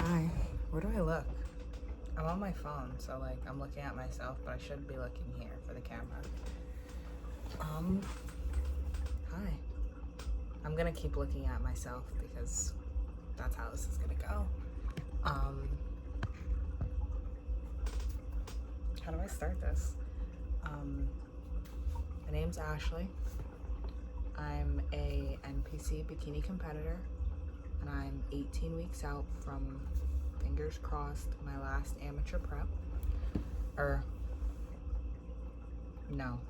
Hi, where do I look? I'm on my phone, so like I'm looking at myself, but I should be looking here for the camera. Hi. I'm gonna keep looking at myself because that's how this is gonna go. How do I start this? My name's Ashley. I'm a NPC bikini competitor, and I'm 18 weeks out from, fingers crossed, my last amateur prep. No.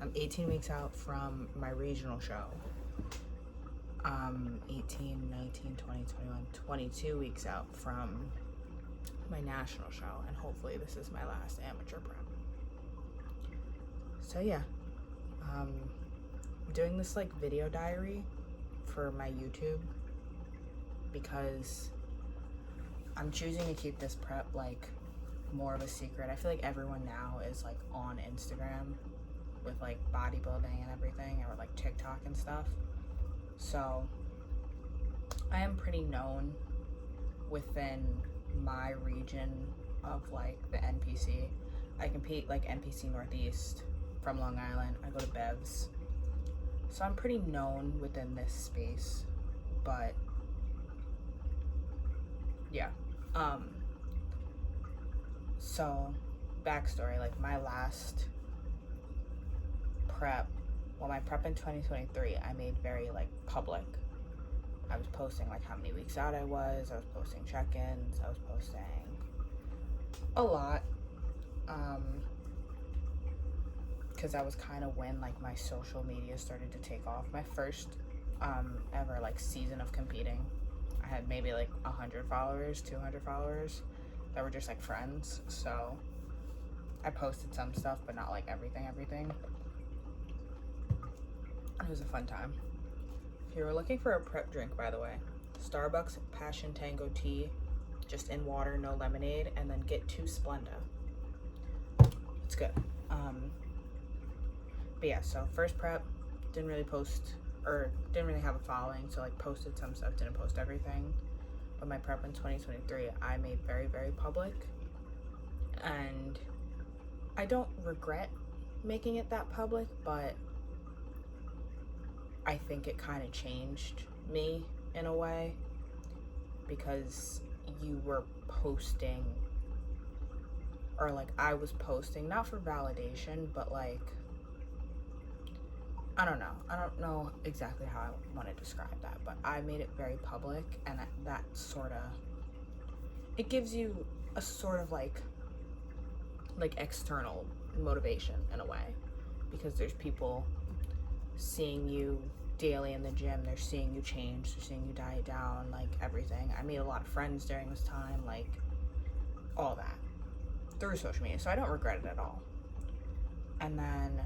I'm 18 weeks out from my regional show. 18, 19, 20, 21, 22 weeks out from my national show, and hopefully this is my last amateur prep. So yeah, I'm doing this like video diary for my YouTube because I'm choosing to keep this prep like more of a secret. I feel like everyone now is like on Instagram with like bodybuilding and everything, or like TikTok and stuff. So I am pretty known within my region of like the NPC. I compete like NPC Northeast from Long Island. I go to Bev's. So I'm pretty known within this space, but yeah. So backstory, like my last prep, well, my prep in 2023, I made very like public. I was posting like how many weeks out I was posting check-ins, I was posting a lot, because that was kind of when like my social media started to take off. My first ever like season of competing, I had maybe like 100 followers, 200 followers that were just like friends. So I posted some stuff, but not like everything. It was a fun time. If you were looking for a prep drink, by the way, Starbucks Passion Tango tea, just in water, no lemonade, and then get 2 Splenda. It's good. But yeah, so first prep, didn't really post, or didn't really have a following, so like posted some stuff, didn't post everything. But my prep in 2023, I made very, very public, and I don't regret making it that public, but I think it kind of changed me in a way, because you were posting, or like I was posting, not for validation, but like, I don't know exactly how I want to describe that, but I made it very public, and that sort of, it gives you a sort of like external motivation in a way, because there's people seeing you daily in the gym, they're seeing you change, they're seeing you diet down, like everything. I made a lot of friends during this time, like all that through social media, so I don't regret it at all. And then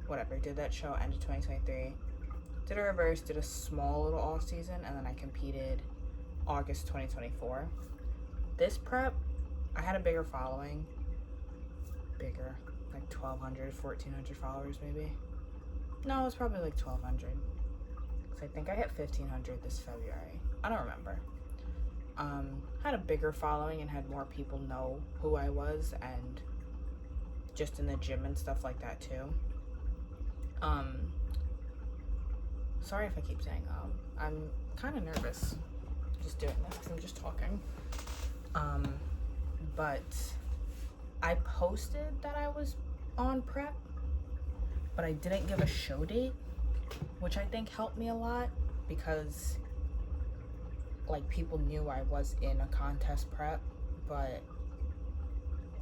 whatever, did that show, ended 2023, did a reverse, did a small little off season, and then I competed August 2024. This prep, I had a bigger following, like 1,200, 1,400 followers maybe. No, it was probably like 1,200. So I think I hit 1,500 this February. I don't remember. Had a bigger following and had more people know who I was, and just in the gym and stuff like that too. Sorry if I keep saying I'm kind of nervous just doing this because I'm just talking. But I posted that I was on prep, but I didn't give a show date, which I think helped me a lot, because like people knew I was in a contest prep, but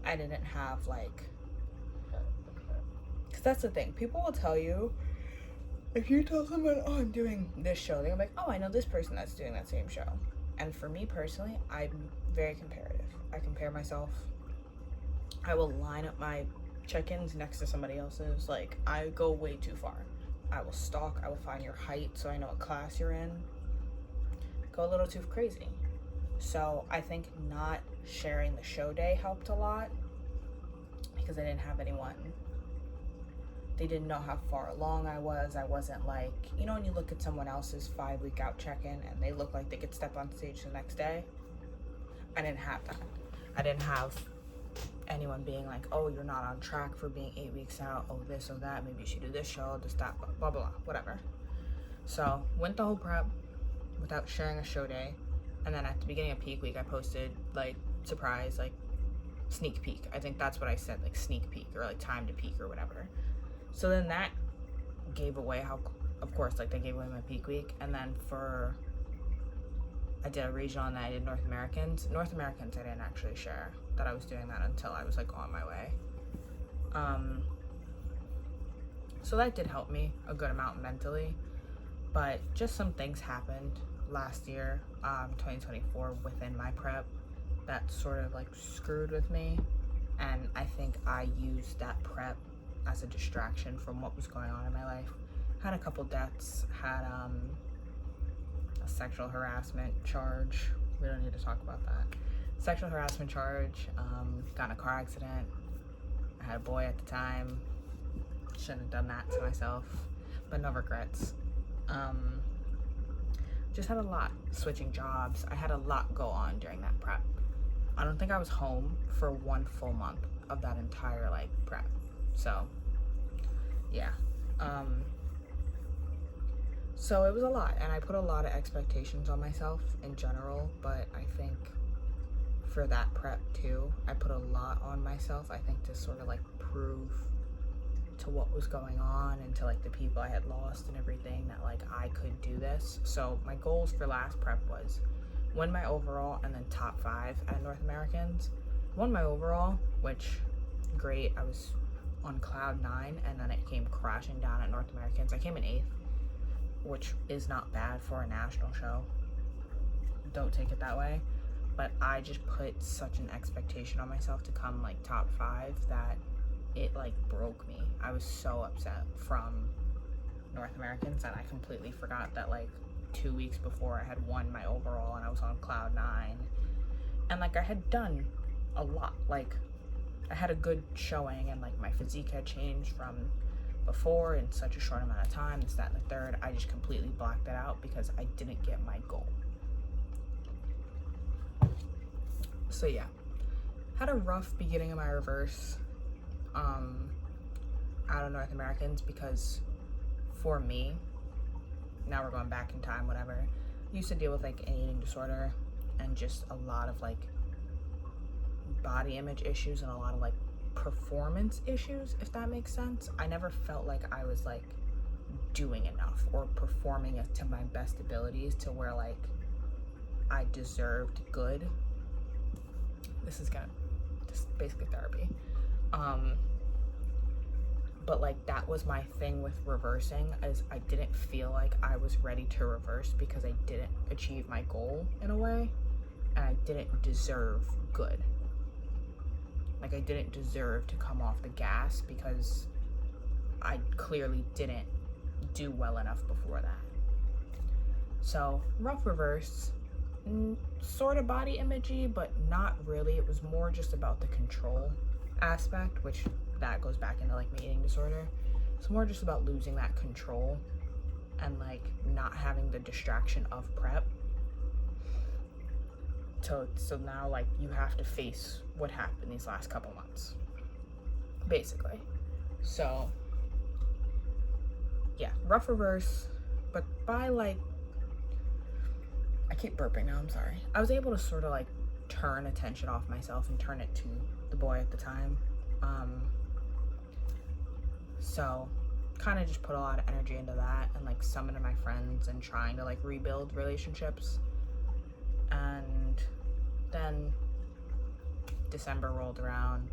I didn't have like, because that's the thing, people will tell you, if you tell someone, oh, I'm doing this show, they're like, oh, I know this person that's doing that same show. And for me personally, I'm very comparative. I compare myself. I will line up my check-ins next to somebody else's. Like, I go way too far. I will stalk, I will find your height so I know what class you're in. Go a little too crazy. So I think not sharing the show day helped a lot, because I didn't have anyone They didn't know how far along I was. I wasn't like, you know, when you look at someone else's 5-week out check-in and they look like they could step on stage the next day. I didn't have that. I didn't have anyone being like, oh, you're not on track for being 8 weeks out. Oh, this or that. Maybe you should do this show, this, that, blah, blah, blah, whatever. So went the whole prep without sharing a show day. And then at the beginning of peak week, I posted like surprise, like sneak peek. I think that's what I said, like sneak peek or like time to peak or whatever. So then that gave away how, of course, like they gave away my peak week. And then I did a regional and then I did North Americans. North Americans, I didn't actually share that I was doing that until I was like on my way. So that did help me a good amount mentally, but just some things happened last year, 2024, within my prep that sort of like screwed with me. And I think I used that prep as a distraction from what was going on in my life. Had a couple deaths, had a sexual harassment charge. We don't need to talk about that. Sexual harassment charge, got in a car accident. I had a boy at the time. Shouldn't have done that to myself, but no regrets. Just had a lot, switching jobs. I had a lot go on during that prep. I don't think I was home for 1 full month of that entire like prep. So yeah. So it was a lot, and I put a lot of expectations on myself in general, but I think for that prep too, I put a lot on myself, I think, to sort of like prove to what was going on and to like the people I had lost and everything that like I could do this. So my goals for last prep was win my overall and then top 5 at North Americans. Won my overall, which great. I was on cloud 9, and then it came crashing down at North Americans. I came in 8th, which is not bad for a national show. Don't take it that way. But I just put such an expectation on myself to come like top 5 that it like broke me. I was so upset from North Americans that I completely forgot that like 2 weeks before I had won my overall and I was on cloud 9. And like I had done a lot. Like I had a good showing, and like my physique had changed from before in such a short amount of time, this, that, and the third. I just completely blacked it out because I didn't get my goal. So yeah, had a rough beginning of my reverse out of North Americans, because for me, now we're going back in time, whatever, used to deal with like an eating disorder and just a lot of like body image issues and a lot of like performance issues, if that makes sense. I never felt like I was like doing enough or performing it to my best abilities to where like I deserved good. This is just basically therapy. But like that was my thing with reversing, is I didn't feel like I was ready to reverse because I didn't achieve my goal in a way, and I didn't deserve good. Like I didn't deserve to come off the gas because I clearly didn't do well enough before that. So rough reverse, sort of body imagey, but not really. It was more just about the control aspect, which that goes back into like my eating disorder. It's more just about losing that control and like not having the distraction of prep. So now like you have to face what happened these last couple months, basically. So yeah, rough reverse, but by like, I keep burping now, I'm sorry. I was able to sort of like turn attention off myself and turn it to the boy at the time. So kind of just put a lot of energy into that and like summoning my friends and trying to like rebuild relationships. And then December rolled around,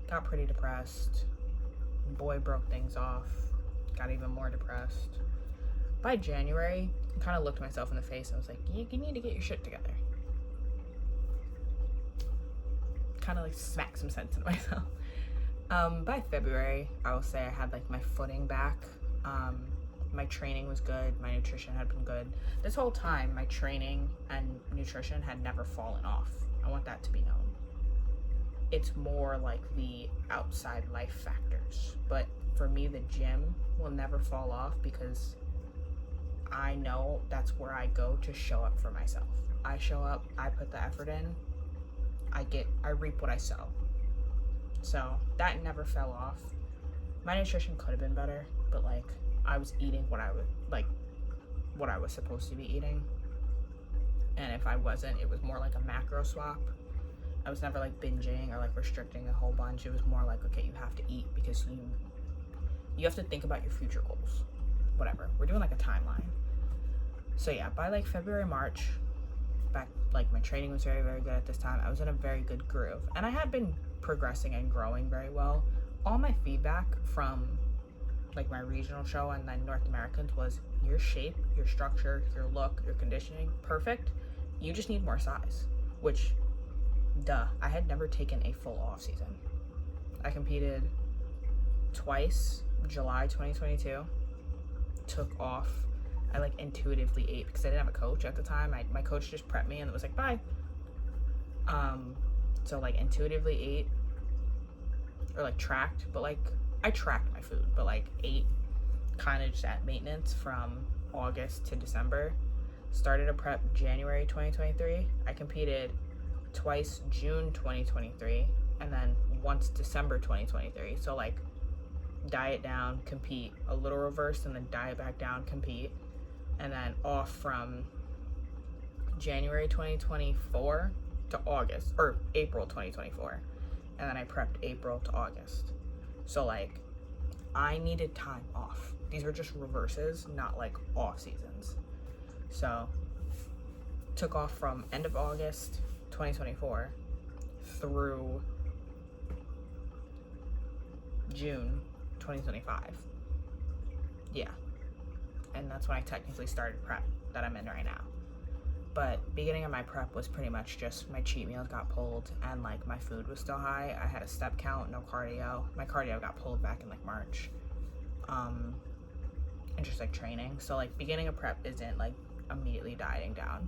got pretty depressed. Boy broke things off, got even more depressed. By January, I kind of looked myself in the face and was like, you need to get your shit together. Kind of like smack some sense into myself. By February, I will say I had like my footing back. My training was good. My nutrition had been good. This whole time, my training and nutrition had never fallen off. I want that to be known. it's more like the outside life factors. But for me, the gym will never fall off because I know that's where I go to show up for myself. I show up, I put the effort in, I reap what I sow. So that never fell off. My nutrition could have been better, but like I was eating what I was supposed to be eating. And if I wasn't, it was more like a macro swap. I was never like binging or like restricting a whole bunch. It was more like, okay, you have to eat because you have to think about your future goals. Whatever. We're doing like a timeline. So yeah, by like February, March, back, like my training was very, very good at this time. I was in a very good groove. And I had been progressing and growing very well. All my feedback from like my regional show and then North Americans was your shape, your structure, your look, your conditioning, perfect. You just need more size, which, duh, I had never taken a full off season. I competed twice, July 2022, took off. I like intuitively ate because I didn't have a coach at the time. My coach just prepped me and it was like, bye. So like intuitively ate or like tracked, but like I tracked my food, but like ate kind of just at maintenance from August to December. Started a prep January 2023. I competed twice June 2023 and then once December 2023. So like diet down, compete, a little reverse, and then diet back down, compete, and then off from January 2024 to August, or April 2024, and then I prepped April to August. So like I needed time off. These were just reverses, not like off seasons. So took off from end of August 2024 through June 2025. Yeah. And that's when I technically started prep that I'm in right now. But beginning of my prep was pretty much just my cheat meals got pulled and like my food was still high. I had a step count, no cardio. My cardio got pulled back in like March. And just like training. So like beginning of prep isn't like immediately dieting down.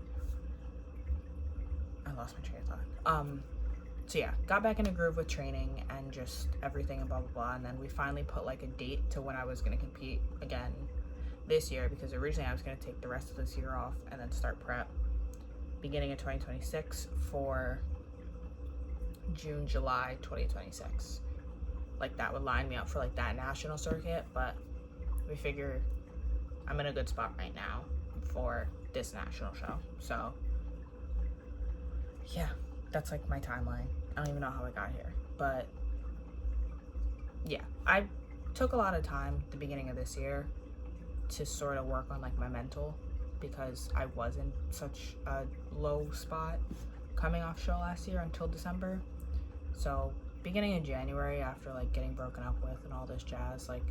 I lost my train of thought. So yeah, got back in a groove with training and just everything and blah, blah, blah. And then we finally put like a date to when I was going to compete again this year, because originally I was going to take the rest of this year off and then start prep beginning of 2026 for June, July 2026. Like that would line me up for like that national circuit, but we figure I'm in a good spot right now for this national show. So yeah, that's like my timeline. I don't even know how I got here, but yeah, I took a lot of time at the beginning of this year to sort of work on like my mental, because I was in such a low spot coming off show last year until December. So beginning of January, after like getting broken up with and all this jazz, like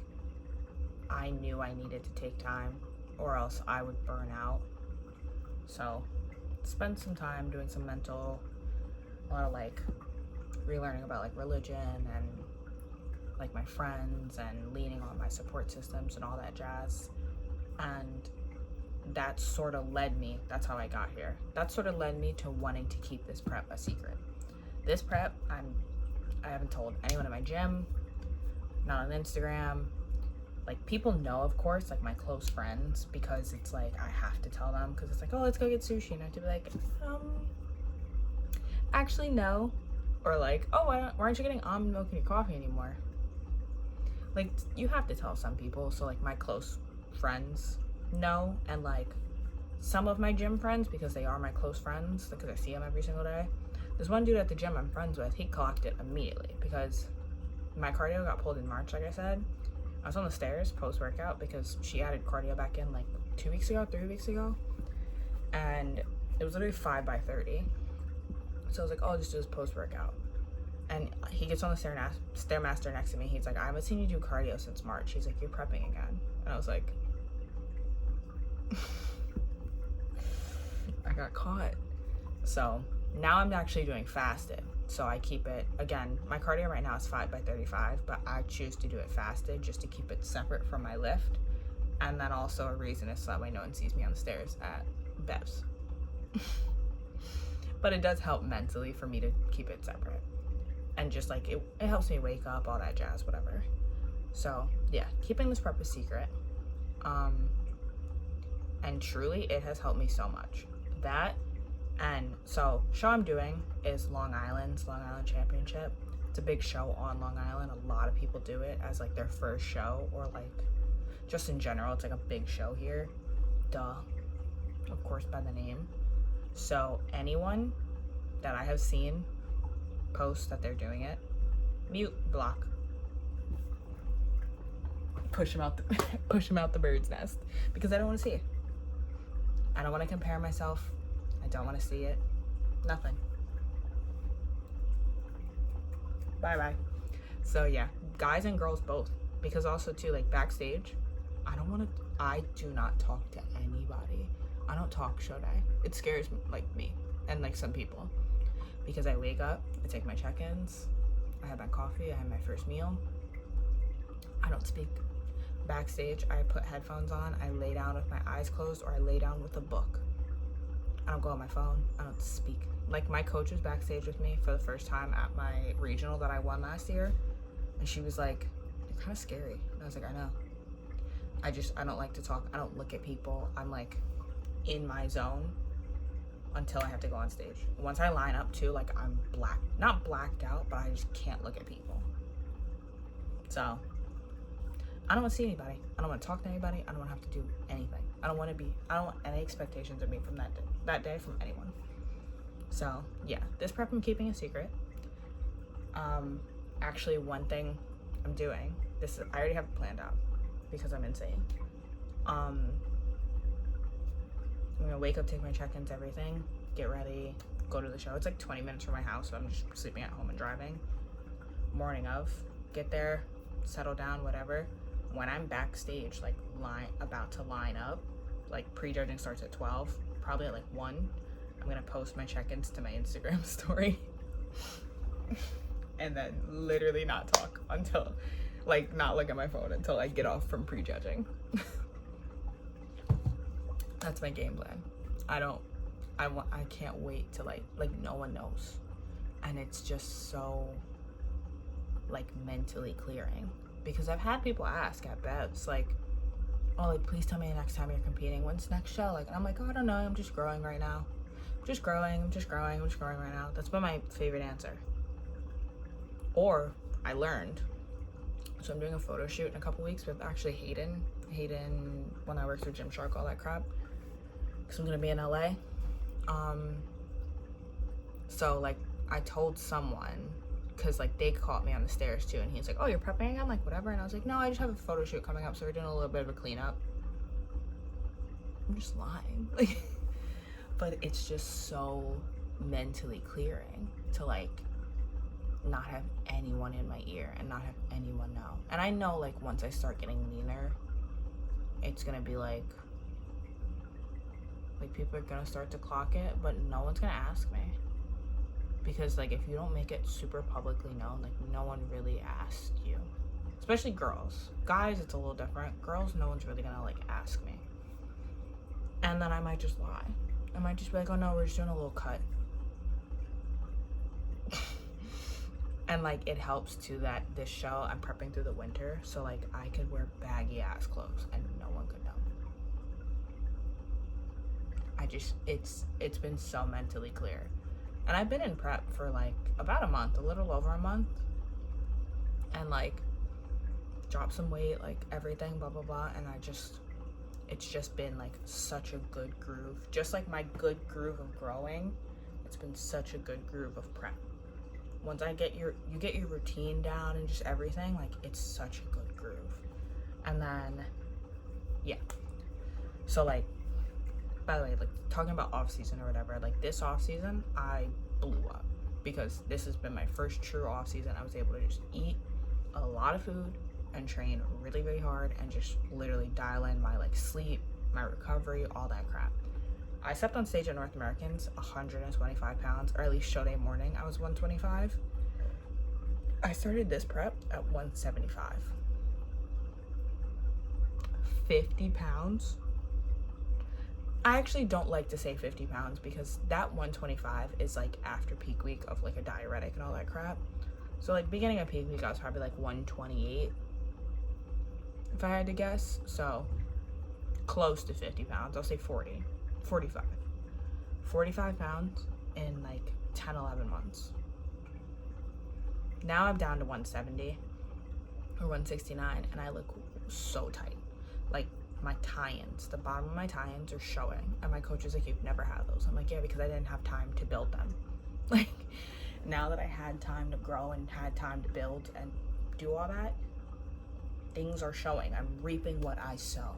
I knew I needed to take time or else I would burn out. So spend some time doing some mental, a lot of like relearning about like religion and like my friends and leaning on my support systems and all that jazz. And that sort of led me, that's how I got here. That sort of led me to wanting to keep this prep a secret. This prep, I haven't told anyone in my gym, not on Instagram. Like people know, of course, like my close friends, because it's like I have to tell them, because it's like, oh, let's go get sushi, and I have to be like, actually no, or like, oh, why aren't you getting almond milk in your coffee anymore? Like you have to tell some people. So like my close friends know, and like some of my gym friends, because they are my close friends, because I see them every single day. There's one dude at the gym I'm friends with, he clocked it immediately because my cardio got pulled in March, like I said. I was on the stairs post-workout because she added cardio back in like 3 weeks ago, and it was literally 5 by 30. So I was like, oh, I'll just do this post-workout. And he gets on the Stairmaster next to me. He's like, I haven't seen you do cardio since March. He's like, you're prepping again. And I was like, I got caught. So now I'm actually doing fasted. So I keep it, again, my cardio right now is 5 by 35, but I choose to do it fasted just to keep it separate from my lift. And then also a reason is so that way no one sees me on the stairs at Bev's. But it does help mentally for me to keep it separate. and just like it helps me wake up, all that jazz, whatever. So yeah, keeping this prep a secret, and truly it has helped me so much. That, and so show I'm doing is Long Island Championship. It's a big show on Long Island. A lot of people do it as like their first show, or like just in general, it's like a big show here. Duh, of course, by the name. So anyone that I have seen post that they're doing it, mute, block, push them out the bird's nest, because I don't want to see it. I don't want to compare myself. I don't want to see it. Nothing. Bye. So yeah, guys and girls both, because also too, like backstage, I do not talk to anybody. I don't talk show day. It scares like me and like some people, because I wake up, I take my check-ins, I have my coffee, I have my first meal. I don't speak. Backstage, I put headphones on, I lay down with my eyes closed, or I lay down with a book. I don't go on my phone. I don't speak. Like, my coach was backstage with me for the first time at my regional that I won last year, and she was like, "You're kind of scary." And I was like, "I know. I don't like to talk. I don't look at people. I'm like in my zone until I have to go on stage. Once I line up too, like I'm not blacked out, but I just can't look at people. So I don't want to see anybody. I don't want to talk to anybody. I don't want to have to do anything. I don't want any expectations of me from that day from anyone. So yeah, this prep I'm keeping a secret. Actually, one thing I'm doing, I already have it planned out because I'm insane. I'm gonna wake up, take my check-ins, everything, get ready, go to the show. It's like 20 minutes from my house, so I'm just sleeping at home and driving. Morning of, get there, settle down, whatever. When I'm backstage, like about to line up, like pre-judging starts at 12, probably at like 1, I'm gonna post my check-ins to my Instagram story. And then literally not talk until, like, not look at my phone until I get off from prejudging. That's my game plan. I can't wait to like no one knows. And it's just so like mentally clearing, because I've had people ask at Bev's like, "Oh, like, please tell me next time you're competing, when's next show?" Like, and I'm like, "Oh, I don't know, I'm just growing right now. I'm just growing right now." That's been my favorite answer. Or I learned, so I'm doing a photo shoot in a couple weeks with actually Hayden, when I worked with Gymshark, all that crap, because I'm gonna be in LA. So like I told someone, because like they caught me on the stairs too, and he's like, "Oh, you're prepping again?" Like, whatever. And I was like, "No, I just have a photo shoot coming up, so we're doing a little bit of a cleanup." I'm just lying. Like, but it's just so mentally clearing to like not have anyone in my ear and not have anyone know. And I know like once I start getting leaner, it's gonna be like people are gonna start to clock it, but no one's gonna ask me, because like if you don't make it super publicly known, like no one really asks you, especially girls. Guys, it's a little different. Girls, no one's really gonna like ask me. And then I might just lie. I might just be like, "Oh no, we're just doing a little cut." And like it helps too that this show I'm prepping through the winter, so like I could wear baggy ass clothes and no one could know. It's been so mentally clear. And I've been in prep for like about a month, a little over a month, and like dropped some weight, like everything, blah blah blah. And it's just been like such a good groove, just like my good groove of growing. It's been such a good groove of prep. Once you get your routine down and just everything, like it's such a good groove. And then yeah, so like, by the way, like talking about off season or whatever, like this off season I blew up, because this has been my first true off season. I was able to just eat a lot of food and train really really hard and just literally dial in my like sleep, my recovery, all that crap. I stepped on stage at North Americans 125 pounds, or at least show day morning I was 125. I started this prep at 175. 50 pounds. I actually don't like to say 50 pounds, because that 125 is like after peak week of like a diuretic and all that crap. So like beginning of peak week, I was probably like 128, if I had to guess. So close to 50 pounds. I'll say 40, 45. 45 pounds in like 10, 11 months. Now I'm down to 170 or 169, and I look so tight. Like my tie-ins, the bottom of my tie-ins are showing, and my coach is like, you've never had those. I'm like, yeah, because I didn't have time to build them. Like now that I had time to grow and had time to build and do all that, things are showing. I'm reaping what I sow.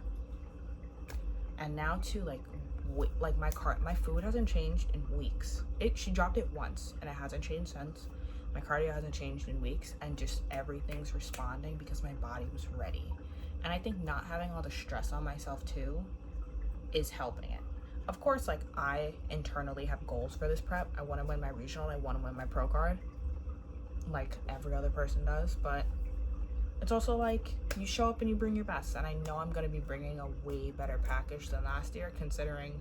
And now too, like my food hasn't changed in weeks. She dropped it once and it hasn't changed since. My cardio hasn't changed in weeks, and just everything's responding because my body was ready. And I think not having all the stress on myself too is helping it. Of course, like I internally have goals for this prep. I want to win my regional, I want to win my pro card, like every other person does, but it's also like you show up and you bring your best. And I know I'm going to be bringing a way better package than last year, considering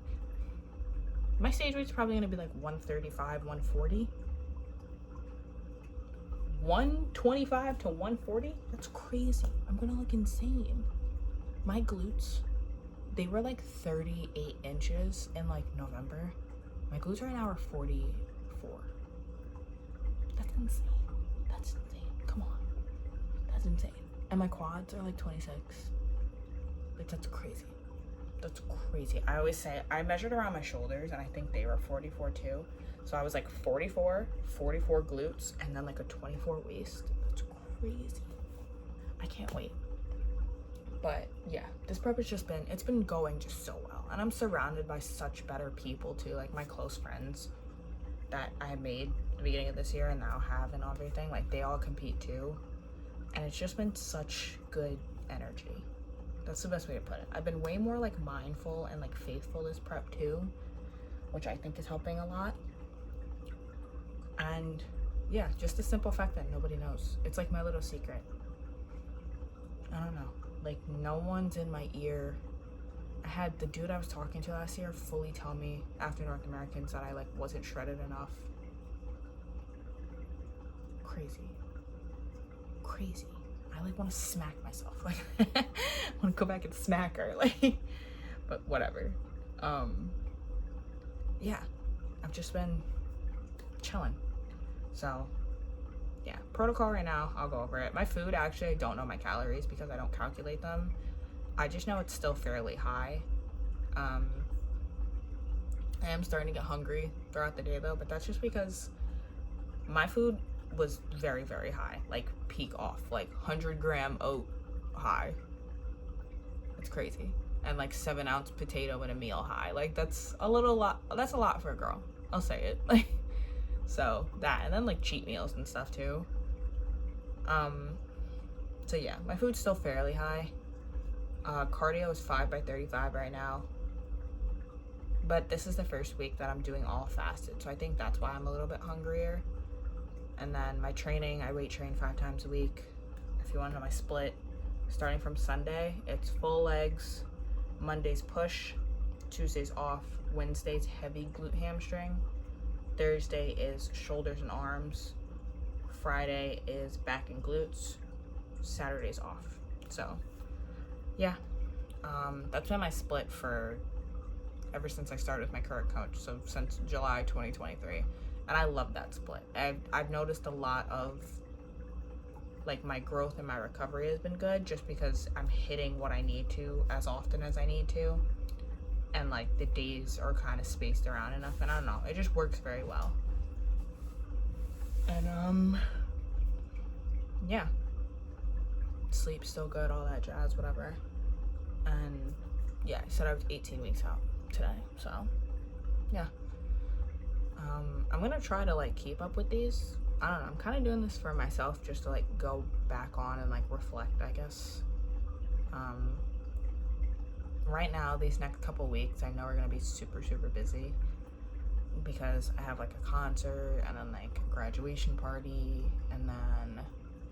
my stage weight's probably going to be like 135, 140. 125 to 140? That's crazy. I'm going to look insane. My glutes, they were like 38 inches in like November. My glutes right now are 44. That's insane. That's insane. Come on. That's insane. And my quads are like 26. Like, that's crazy. That's crazy. I always say, I measured around my shoulders and I think they were 44 too. So I was like 44 glutes, and then like a 24 waist. That's crazy. I can't wait. But yeah, this prep has just been, it's been going just so well. And I'm surrounded by such better people too, like my close friends that I had made at the beginning of this year and now have and everything. Like they all compete too. And it's just been such good energy. That's the best way to put it. I've been way more like mindful and like faithful this prep too, which I think is helping a lot. And yeah, just the simple fact that nobody knows. It's like my little secret. I don't know. Like no one's in my ear. I had the dude I was talking to last year fully tell me after North Americans that I like wasn't shredded enough. Crazy. I like want to smack myself. Like I want to go back and smack her. Like, but whatever. Yeah, I've just been chilling. So yeah, protocol right now, I'll go over it. My food, actually, I don't know my calories because I don't calculate them. I just know it's still fairly high. I am starting to get hungry throughout the day though, but that's just because my food was very, very high, like peak off, like 100-gram oat high. It's crazy. And like 7-ounce potato in a meal high. Like that's a lot for a girl. I'll say it. Like, so that, and then like cheat meals and stuff too. So yeah, my food's still fairly high. Cardio is 5 by 35 right now. But this is the first week that I'm doing all fasted, so I think that's why I'm a little bit hungrier. And then my training, I weight train 5 times a week. If you want to know my split, starting from Sunday, it's full legs, Mondays push, Tuesdays off, Wednesdays heavy glute hamstring, Thursday is shoulders and arms, Friday is back and glutes, Saturday's off. So yeah, that's been my split for ever since I started with my current coach, so since July 2023. And I love that split. I've noticed a lot of like my growth and my recovery has been good just because I'm hitting what I need to as often as I need to, and like the days are kind of spaced around enough, and I don't know, it just works very well. And yeah, sleep's still good, all that jazz, whatever. And yeah, I said I was 18 weeks out today, so yeah. I'm gonna try to like keep up with these. I don't know, I'm kind of doing this for myself just to like go back on and like reflect, I guess. Right now, these next couple weeks, I know we're gonna be super busy because I have like a concert and then like a graduation party, and then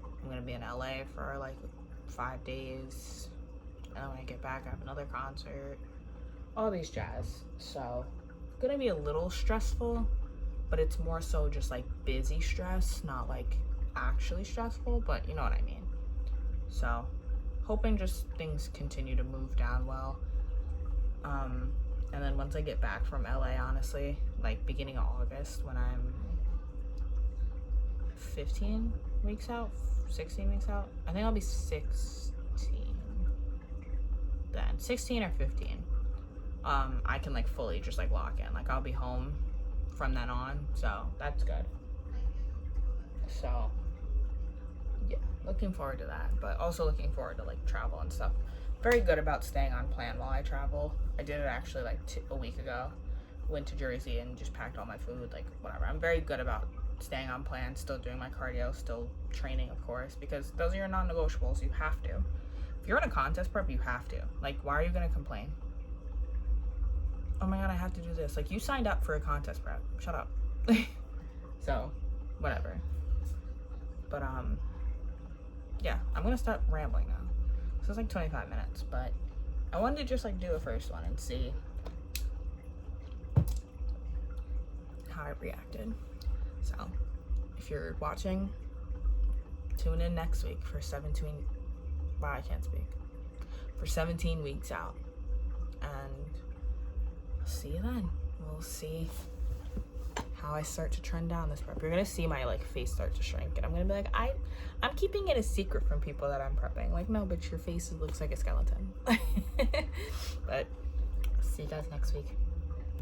I'm gonna be in LA for like 5 days, and then when I get back I have another concert, all these jazz. So it's gonna be a little stressful, but it's more so just like busy stress, not like actually stressful, but you know what I mean. So hoping just things continue to move down well. And then once I get back from LA, honestly, like beginning of August, when I'm 15 weeks out, 16 weeks out, I think I'll be 16 then, 16 or 15. I can like fully just like lock in, like I'll be home from then on, so that's good. So yeah, looking forward to that, but also looking forward to like travel and stuff. Very good about staying on plan while I travel. I did it actually like a week ago. Went to Jersey and just packed all my food, like whatever. I'm very good about staying on plan, still doing my cardio, still training, of course, because those are your non-negotiables. You have to. If you're in a contest prep, you have to. Like, why are you gonna complain? Oh my god, I have to do this. Like, you signed up for a contest prep. Shut up. So, whatever. But yeah, I'm gonna stop rambling now. This is like 25 minutes, but I wanted to just like do a first one and see how I reacted. So if you're watching, tune in next week for 17, wow, I can't speak, for 17 weeks out, and I'll see you then. We'll see how I start to trend down this prep. You're gonna see my like face start to shrink, and I'm gonna be like, I'm keeping it a secret from people that I'm prepping. Like, no, but your face looks like a skeleton. But see you guys next week.